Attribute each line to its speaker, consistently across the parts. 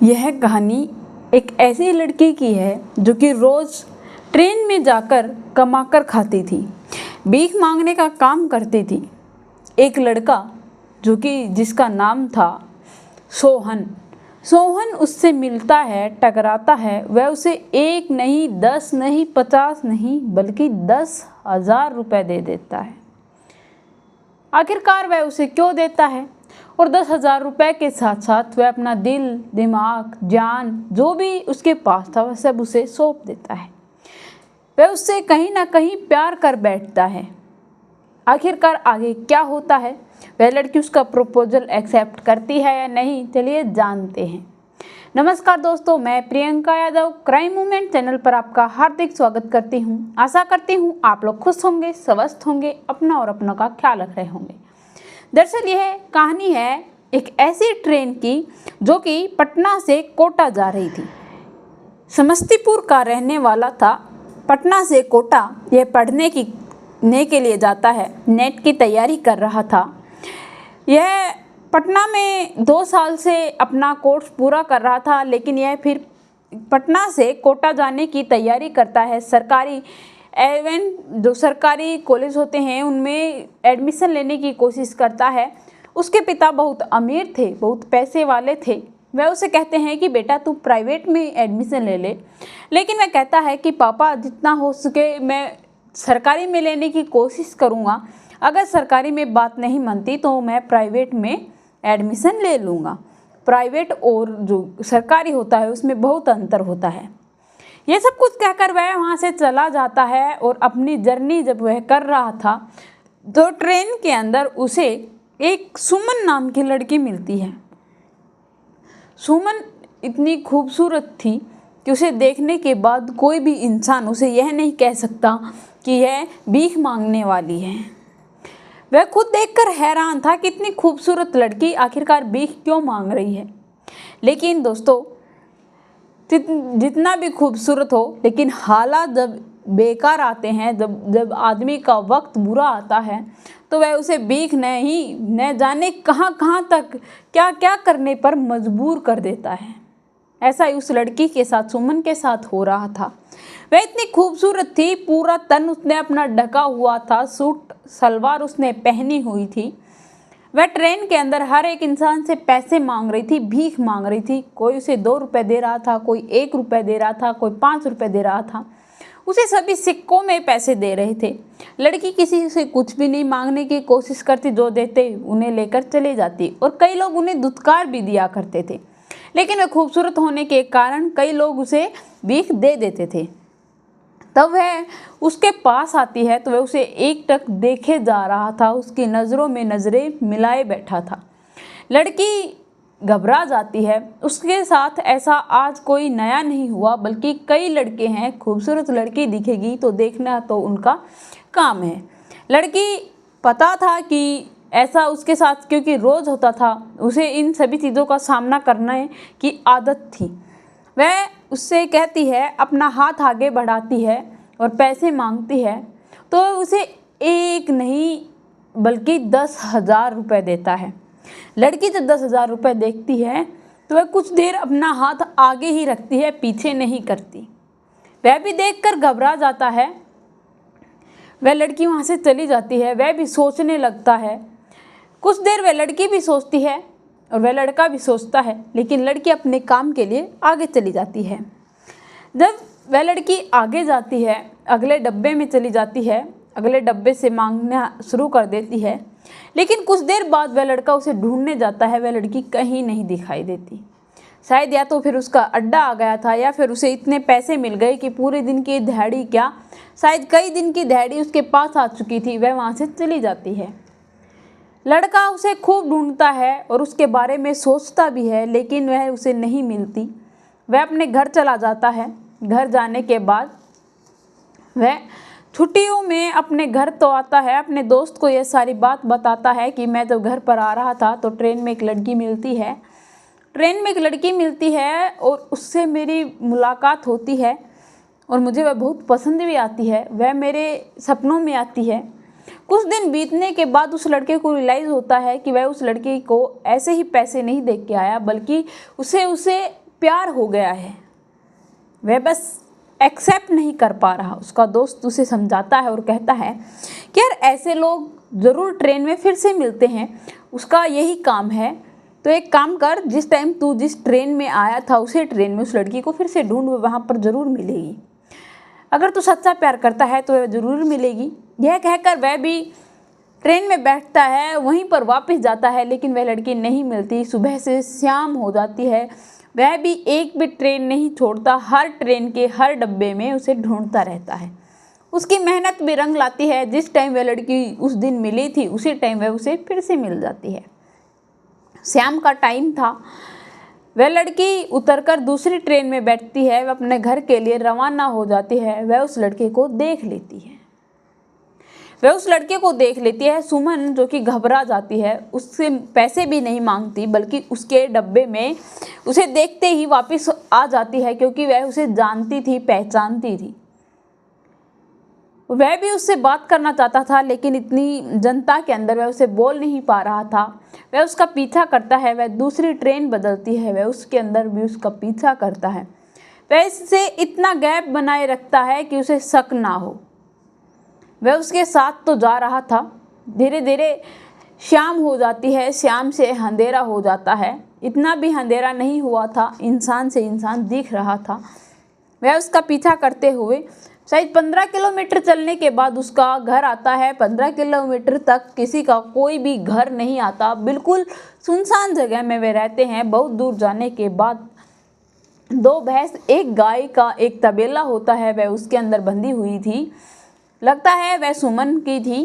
Speaker 1: यह कहानी एक ऐसी लड़की की है जो कि रोज़ ट्रेन में जाकर कमाकर खाती थी, भीख मांगने का काम करती थी। एक लड़का जो कि जिसका नाम था सोहन। सोहन उससे मिलता है, टकराता है। वह उसे 1 नहीं, 10 नहीं, 50 नहीं बल्कि 10,000 रुपये दे देता है। आखिरकार वह उसे क्यों देता है? और 10,000 रुपये के साथ साथ वह अपना दिल, दिमाग, जान जो भी उसके पास था वह सब उसे सौंप देता है। वह उससे कहीं ना कहीं प्यार कर बैठता है। आखिरकार आगे क्या होता है? वह लड़की उसका प्रपोजल एक्सेप्ट करती है या नहीं, चलिए जानते हैं। नमस्कार दोस्तों, मैं Priyanka Yadav crime movement channel पर आपका हार्दिक स्वागत करती हूं। आशा करती हूं आप लोग खुश होंगे, स्वस्थ होंगे, अपना और अपनों का ख्याल रख रहे होंगे। दरअसल यह कहानी है एक ऐसी ट्रेन की जो कि पटना से कोटा जा रही थी। समस्तीपुर का रहने वाला था, पटना से कोटा यह पढ़ने के लिए जाता है। नेट की तैयारी कर रहा था। यह पटना में 2 साल से अपना कोर्स पूरा कर रहा था, लेकिन यह फिर पटना से कोटा जाने की तैयारी करता है। जो सरकारी कॉलेज होते हैं उनमें एडमिशन लेने की कोशिश करता है। उसके पिता बहुत अमीर थे, बहुत पैसे वाले थे। वह उसे कहते हैं कि बेटा तू प्राइवेट में एडमिशन ले ले, लेकिन वह कहता है कि पापा जितना हो सके मैं सरकारी में लेने की कोशिश करूँगा। अगर सरकारी में बात नहीं मानती तो मैं प्राइवेट में एडमिशन ले लूँगा। प्राइवेट और जो सरकारी होता है उसमें बहुत अंतर होता है। ये सब कुछ कहकर वह वहाँ से चला जाता है और अपनी जर्नी जब वह कर रहा था तो ट्रेन के अंदर उसे एक सुमन नाम की लड़की मिलती है। सुमन इतनी खूबसूरत थी कि उसे देखने के बाद कोई भी इंसान उसे यह नहीं कह सकता कि यह भीख मांगने वाली है। वह खुद देखकर हैरान था कि इतनी खूबसूरत लड़की आखिरकार भीख क्यों मांग रही है। लेकिन दोस्तों, जितना भी खूबसूरत हो, लेकिन हालात जब बेकार आते हैं, जब आदमी का वक्त बुरा आता है तो वह उसे भीख नहीं, न जाने कहाँ तक क्या क्या करने पर मजबूर कर देता है। ऐसा ही उस लड़की के साथ, सुमन के साथ हो रहा था। वह इतनी खूबसूरत थी, पूरा तन उसने अपना ढका हुआ था, सूट सलवार उसने पहनी हुई थी। वह ट्रेन के अंदर हर एक इंसान से पैसे मांग रही थी, भीख मांग रही थी। कोई उसे 2 रुपये दे रहा था, कोई 1 रुपये दे रहा था, कोई 5 रुपये दे रहा था। उसे सभी सिक्कों में पैसे दे रहे थे। लड़की किसी से कुछ भी नहीं मांगने की कोशिश करती, जो देते उन्हें लेकर चले जाती और कई लोग उन्हें धुतकार भी दिया करते थे। लेकिन वह खूबसूरत होने के कारण कई लोग उसे भीख दे देते थे। तब वह उसके पास आती है तो वह उसे एकटक देखे जा रहा था, उसकी नज़रों में नज़रें मिलाए बैठा था। लड़की घबरा जाती है। उसके साथ ऐसा आज कोई नया नहीं हुआ, बल्कि कई लड़के हैं। खूबसूरत लड़की दिखेगी तो देखना तो उनका काम है। लड़की पता था कि ऐसा उसके साथ क्योंकि रोज़ होता था, उसे इन सभी चीज़ों का सामना करने की आदत थी। वह उससे कहती है, अपना हाथ आगे बढ़ाती है और पैसे मांगती है तो उसे 1 नहीं बल्कि 10,000 रुपये देता है। लड़की जब 10,000 रुपये देखती है तो वह कुछ देर अपना हाथ आगे ही रखती है, पीछे नहीं करती। वह भी देखकर घबरा जाता है। वह लड़की वहाँ से चली जाती है। वह भी सोचने लगता है। कुछ देर वह लड़की भी सोचती है और वह लड़का भी सोचता है, लेकिन लड़की अपने काम के लिए आगे चली जाती है। जब वह लड़की आगे जाती है, अगले डब्बे में चली जाती है, अगले डब्बे से मांगना शुरू कर देती है, लेकिन कुछ देर बाद वह लड़का उसे ढूंढने जाता है। वह लड़की कहीं नहीं दिखाई देती। शायद या तो फिर उसका अड्डा आ गया था या फिर उसे इतने पैसे मिल गए कि पूरे दिन की दिहाड़ी क्या, शायद कई दिन की दिहाड़ी उसके पास आ चुकी थी। वह वहाँ से चली जाती है। लड़का उसे खूब ढूंढता है और उसके बारे में सोचता भी है, लेकिन वह उसे नहीं मिलती। वह अपने घर चला जाता है। घर जाने के बाद वह छुट्टियों में अपने घर तो आता है, अपने दोस्त को यह सारी बात बताता है कि मैं जब घर पर आ रहा था तो ट्रेन में एक लड़की मिलती है और उससे मेरी मुलाकात होती है और मुझे वह बहुत पसंद भी आती है। वह मेरे सपनों में आती है। कुछ दिन बीतने के बाद उस लड़के को रियलाइज़ होता है कि वह उस लड़की को ऐसे ही पैसे नहीं दे के आया, बल्कि उसे प्यार हो गया है, वह बस एक्सेप्ट नहीं कर पा रहा। उसका दोस्त उसे समझाता है और कहता है कि यार ऐसे लोग ज़रूर ट्रेन में फिर से मिलते हैं, उसका यही काम है। तो एक काम कर, जिस टाइम तू जिस ट्रेन में आया था उसी ट्रेन में उस लड़की को फिर से ढूंढ, वहाँ पर ज़रूर मिलेगी। अगर तू सच्चा प्यार करता है तो वह ज़रूर मिलेगी। यह कहकर वह भी ट्रेन में बैठता है, वहीं पर वापस जाता है, लेकिन वह लड़की नहीं मिलती। सुबह से शाम हो जाती है, वह भी एक भी ट्रेन नहीं छोड़ता, हर ट्रेन के हर डब्बे में उसे ढूंढता रहता है। उसकी मेहनत भी रंग लाती है। जिस टाइम वह लड़की उस दिन मिली थी उसी टाइम वह उसे फिर से मिल जाती है। शाम का टाइम था, वह लड़की उतरकर दूसरी ट्रेन में बैठती है, वह अपने घर के लिए रवाना हो जाती है। वह उस लड़के को देख लेती है, वह उस लड़के को देख लेती है। सुमन जो कि घबरा जाती है, उससे पैसे भी नहीं मांगती, बल्कि उसके डब्बे में उसे देखते ही वापस आ जाती है, क्योंकि वह उसे जानती थी, पहचानती थी। वह भी उससे बात करना चाहता था, लेकिन इतनी जनता के अंदर वह उसे बोल नहीं पा रहा था। वह उसका पीछा करता है, वह दूसरी ट्रेन बदलती है, वह उसके अंदर भी उसका पीछा करता है। वह इससे इतना गैप बनाए रखता है कि उसे शक ना हो। वह उसके साथ तो जा रहा था। धीरे धीरे शाम हो जाती है, शाम से अंधेरा हो जाता है। इतना भी अंधेरा नहीं हुआ था, इंसान से इंसान दिख रहा था। वह उसका पीछा करते हुए शायद 15 किलोमीटर चलने के बाद उसका घर आता है। 15 किलोमीटर तक किसी का कोई भी घर नहीं आता, बिल्कुल सुनसान जगह में वे रहते हैं। बहुत दूर जाने के बाद 2 भैंस, एक गाय का एक तबेला होता है, वह उसके अंदर बंधी हुई थी। लगता है वह सुमन की थी।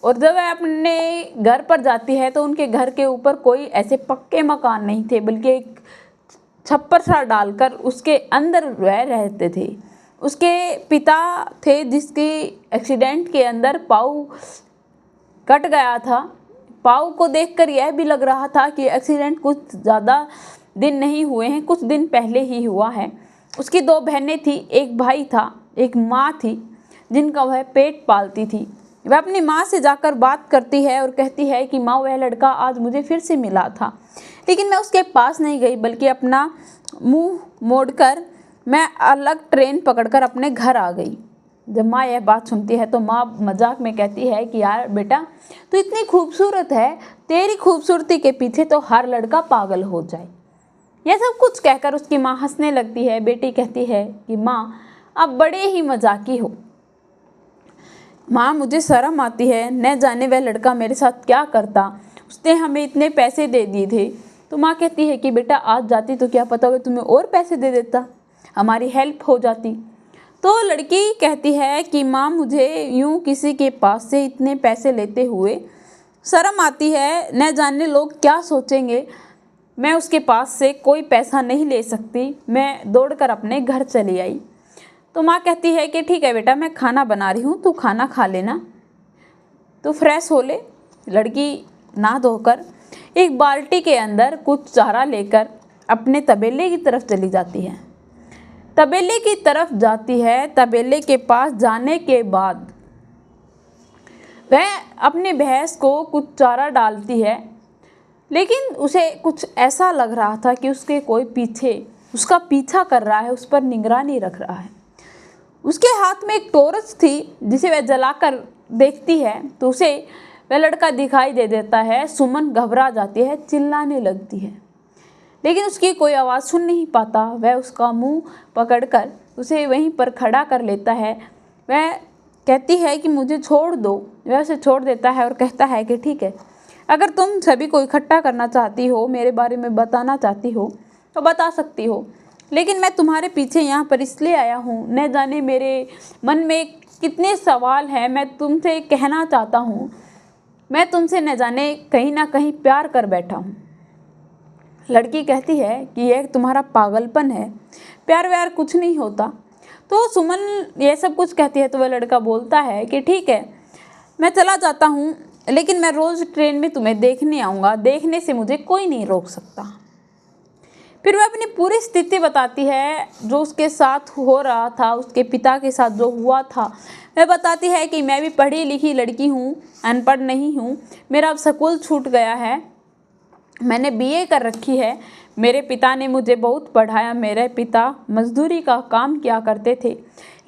Speaker 1: और जब वह अपने घर पर जाती है तो उनके घर के ऊपर कोई ऐसे पक्के मकान नहीं थे, बल्कि एक छप्पर सा डालकर उसके अंदर वह रहते थे। उसके पिता थे जिसके एक्सीडेंट के अंदर पाँव कट गया था। पाँव को देखकर यह भी लग रहा था कि एक्सीडेंट कुछ ज़्यादा दिन नहीं हुए हैं, कुछ दिन पहले ही हुआ है। उसकी 2 बहनें थी, एक भाई था, एक माँ थी जिनका वह पेट पालती थी। वह अपनी माँ से जाकर बात करती है और कहती है कि माँ, वह लड़का आज मुझे फिर से मिला था, लेकिन मैं उसके पास नहीं गई, बल्कि अपना मुंह मोड़कर मैं अलग ट्रेन पकड़कर अपने घर आ गई। जब माँ यह बात सुनती है तो माँ मजाक में कहती है कि यार बेटा, तू इतनी खूबसूरत है, तेरी खूबसूरती के पीछे तो हर लड़का पागल हो जाए। यह सब कुछ कहकर उसकी माँ हंसने लगती है। बेटी कहती है कि माँ, आप बड़े ही मजाकी हो। माँ, मुझे शर्म आती है, न जाने वह लड़का मेरे साथ क्या करता, उसने हमें इतने पैसे दे दिए थे। तो माँ कहती है कि बेटा, आज जाती तो क्या पता वो तुम्हें और पैसे दे देता, हमारी हेल्प हो जाती। तो लड़की कहती है कि माँ, मुझे यूँ किसी के पास से इतने पैसे लेते हुए शर्म आती है, न जाने लोग क्या सोचेंगे। मैं उसके पास से कोई पैसा नहीं ले सकती। मैं दौड़कर अपने घर चली आई। तो माँ कहती है कि ठीक है बेटा, मैं खाना बना रही हूँ, तू खाना खा लेना, तो फ्रेश हो ले। लड़की नहा धोकर एक बाल्टी के अंदर कुछ चारा लेकर अपने तबेले की तरफ चली जाती है। तबेले की तरफ जाती है। तबेले के पास जाने के बाद वह अपने भैंस को कुछ चारा डालती है, लेकिन उसे कुछ ऐसा लग रहा था कि उसके कोई उसका पीछा कर रहा है, उस पर निगरानी रख रहा है। उसके हाथ में एक टॉर्च थी जिसे वह जलाकर देखती है तो उसे वह लड़का दिखाई दे देता है। सुमन घबरा जाती है, चिल्लाने लगती है, लेकिन उसकी कोई आवाज़ सुन नहीं पाता। वह उसका मुंह पकड़कर उसे वहीं पर खड़ा कर लेता है। वह कहती है कि मुझे छोड़ दो। वह उसे छोड़ देता है और कहता है कि ठीक है, अगर तुम सभी को इकट्ठा करना चाहती हो, मेरे बारे में बताना चाहती हो तो बता सकती हो, लेकिन मैं तुम्हारे पीछे यहाँ पर इसलिए आया हूँ, न जाने मेरे मन में कितने सवाल हैं। मैं तुमसे कहना चाहता हूँ, मैं तुमसे न जाने कहीं ना कहीं प्यार कर बैठा हूँ। लड़की कहती है कि यह तुम्हारा पागलपन है, प्यार व्यार कुछ नहीं होता। तो सुमन ये सब कुछ कहती है तो वह लड़का बोलता है कि ठीक है, मैं चला जाता हूँ, लेकिन मैं रोज़ ट्रेन में तुम्हें देखने आऊँगा, देखने से मुझे कोई नहीं रोक सकता। फिर वह अपनी पूरी स्थिति बताती है, जो उसके साथ हो रहा था, उसके पिता के साथ जो हुआ था। वह बताती है कि मैं भी पढ़ी लिखी लड़की हूँ, अनपढ़ नहीं हूँ, मेरा अब स्कूल छूट गया है, मैंने बीए कर रखी है। मेरे पिता ने मुझे बहुत पढ़ाया। मेरे पिता मजदूरी का काम किया करते थे,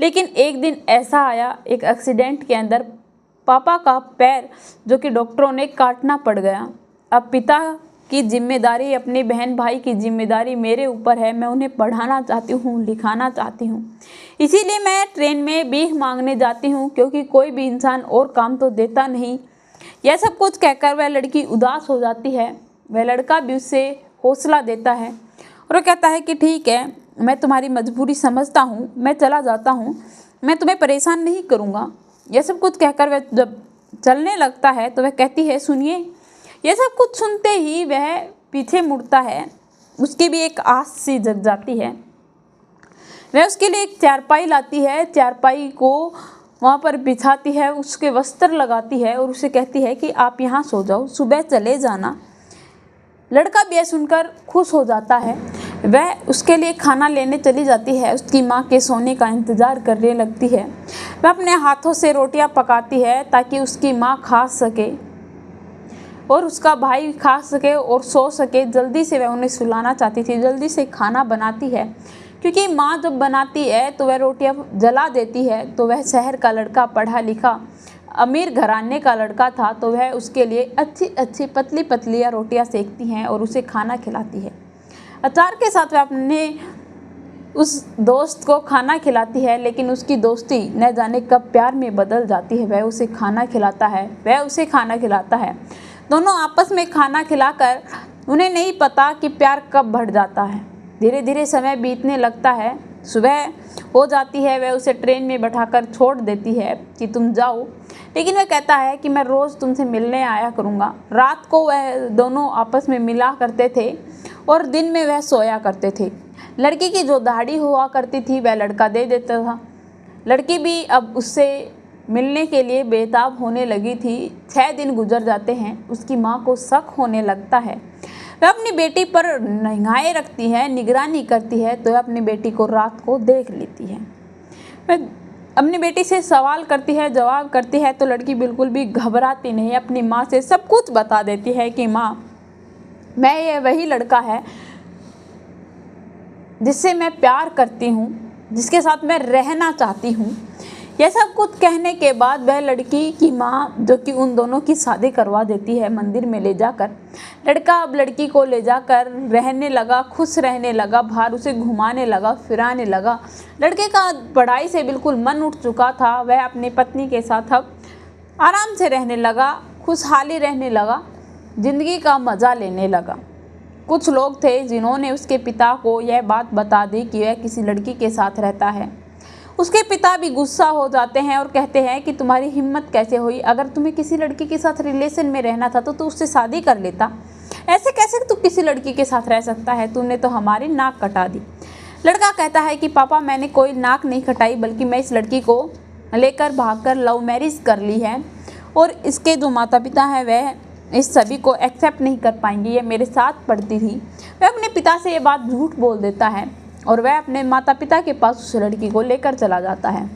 Speaker 1: लेकिन एक दिन ऐसा आया, एक एक्सीडेंट के अंदर पापा का पैर जो कि डॉक्टरों ने काटना पड़ गया। अब पिता की जिम्मेदारी, अपने बहन भाई की जिम्मेदारी मेरे ऊपर है। मैं उन्हें पढ़ाना चाहती हूँ, लिखाना चाहती हूँ, इसीलिए मैं ट्रेन में भीख मांगने जाती हूँ, क्योंकि कोई भी इंसान और काम तो देता नहीं। यह सब कुछ कहकर वह लड़की उदास हो जाती है। वह लड़का भी उससे हौसला देता है और वो कहता है कि ठीक है, मैं तुम्हारी मजबूरी समझता हूँ, मैं चला जाता हूँ, मैं तुम्हें परेशान नहीं करूँगा। यह सब कुछ कहकर वह जब चलने लगता है तो वह कहती है, सुनिए। यह सब कुछ सुनते ही वह पीछे मुड़ता है। उसकी भी एक आस सी जग जाती है। वह उसके लिए एक चारपाई लाती है, चारपाई को वहाँ पर बिछाती है, उसके वस्त्र लगाती है और उसे कहती है कि आप यहाँ सो जाओ, सुबह चले जाना। लड़का भी यह सुनकर खुश हो जाता है। वह उसके लिए खाना लेने चली जाती है, उसकी माँ के सोने का इंतज़ार करने लगती है। वह अपने हाथों से रोटियां पकाती है ताकि उसकी माँ खा सके और उसका भाई खा सके और सो सके। जल्दी से वह उन्हें सुलाना चाहती थी, जल्दी से खाना बनाती है, क्योंकि माँ जब बनाती है तो वह रोटियां जला देती है। तो वह शहर का लड़का, पढ़ा लिखा, अमीर घराने का लड़का था, तो वह उसके लिए अच्छी अच्छी पतली पतली रोटियां सेकती हैं और उसे खाना खिलाती है। अचार के साथ वह अपने उस दोस्त को खाना खिलाती है, लेकिन उसकी दोस्ती न जाने कब प्यार में बदल जाती है। वह उसे खाना खिलाता है, वह उसे खाना खिलाता है। दोनों आपस में खाना खिलाकर उन्हें नहीं पता कि प्यार कब बढ़ जाता है। धीरे धीरे समय बीतने लगता है, सुबह हो जाती है। वह उसे ट्रेन में बैठाकर छोड़ देती है कि तुम जाओ, लेकिन वह कहता है कि मैं रोज़ तुमसे मिलने आया करूँगा। रात को वह दोनों आपस में मिला करते थे और दिन में वह सोया करते थे। लड़की की जो दाढ़ी हुआ करती थी वह लड़का दे देता था। लड़की भी अब उससे मिलने के लिए बेताब होने लगी थी। 6 दिन गुजर जाते हैं। उसकी माँ को शक होने लगता है। वह अपनी बेटी पर निगाहें रखती है, निगरानी करती है, तो वह अपनी बेटी को रात को देख लेती है। वह अपनी बेटी से सवाल करती है, जवाब करती है, तो लड़की बिल्कुल भी घबराती नहीं, अपनी माँ से सब कुछ बता देती है कि माँ, मैं ये वही लड़का है जिससे मैं प्यार करती हूँ, जिसके साथ मैं रहना चाहती हूँ। यह सब कुछ कहने के बाद वह लड़की की माँ, जो कि उन दोनों की शादी करवा देती है मंदिर में ले जाकर। लड़का अब लड़की को ले जाकर रहने लगा, खुश रहने लगा, बाहर उसे घुमाने लगा, फिराने लगा। लड़के का पढ़ाई से बिल्कुल मन उठ चुका था। वह अपनी पत्नी के साथ अब आराम से रहने लगा, खुशहाली रहने लगा, ज़िंदगी का मज़ा लेने लगा। कुछ लोग थे जिन्होंने उसके पिता को यह बात बता दी कि वह किसी लड़की के साथ रहता है। उसके पिता भी गुस्सा हो जाते हैं और कहते हैं कि तुम्हारी हिम्मत कैसे हुई, अगर तुम्हें किसी लड़की के साथ रिलेशन में रहना था तो तू उससे शादी कर लेता, ऐसे कैसे तू किसी लड़की के साथ रह सकता है, तूने तो हमारी नाक कटा दी। लड़का कहता है कि पापा, मैंने कोई नाक नहीं कटाई, बल्कि मैं इस लड़की को लेकर भागकर लव मैरिज कर ली है और इसके जो माता पिता हैं वह इस सभी को एक्सेप्ट नहीं कर पाएंगे। ये मेरे साथ पढ़ती थी। वह अपने पिता से ये बात झूठ बोल देता है और वह अपने माता पिता के पास उस लड़की को लेकर चला जाता है।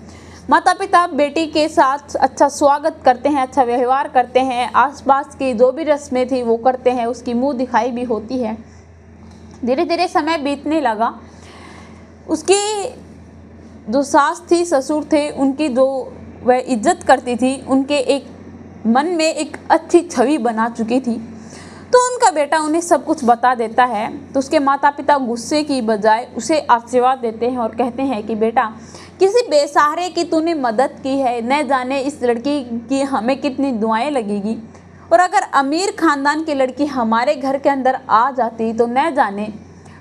Speaker 1: माता पिता बेटी के साथ अच्छा स्वागत करते हैं, अच्छा व्यवहार करते हैं, आसपास की जो भी रस्में थी वो करते हैं, उसकी मुंह दिखाई भी होती है। धीरे धीरे समय बीतने लगा। उसकी जो सास थी, ससुर थे, उनकी जो वह इज्जत करती थी, उनके एक मन में एक अच्छी छवि बना चुकी थी। तो उनका बेटा उन्हें सब कुछ बता देता है। तो उसके माता पिता गुस्से की बजाय उसे आशीर्वाद देते हैं और कहते हैं कि बेटा, किसी बेसहारे की तूने मदद की है, न जाने इस लड़की की हमें कितनी दुआएं लगेगी, और अगर अमीर खानदान की लड़की हमारे घर के अंदर आ जाती तो न जाने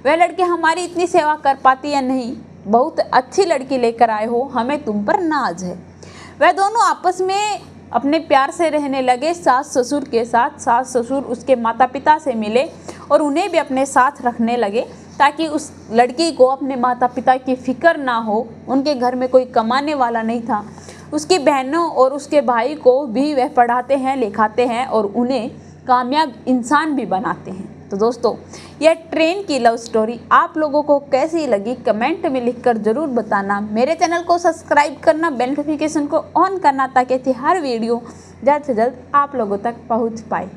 Speaker 1: वह लड़की हमारी इतनी सेवा कर पाती या नहीं। बहुत अच्छी लड़की लेकर आए हो, हमें तुम पर नाज है। वह दोनों आपस में अपने प्यार से रहने लगे, सास ससुर के साथ। सास ससुर उसके माता पिता से मिले और उन्हें भी अपने साथ रखने लगे, ताकि उस लड़की को अपने माता पिता की फ़िक्र ना हो। उनके घर में कोई कमाने वाला नहीं था। उसकी बहनों और उसके भाई को भी वह पढ़ाते हैं, लिखाते हैं और उन्हें कामयाब इंसान भी बनाते हैं। तो दोस्तों, यह ट्रेन की लव स्टोरी आप लोगों को कैसी लगी कमेंट में लिखकर ज़रूर बताना। मेरे चैनल को सब्सक्राइब करना, बेल नोटिफिकेशन को ऑन करना, ताकि हर वीडियो जल्द से जल्द आप लोगों तक पहुंच पाए।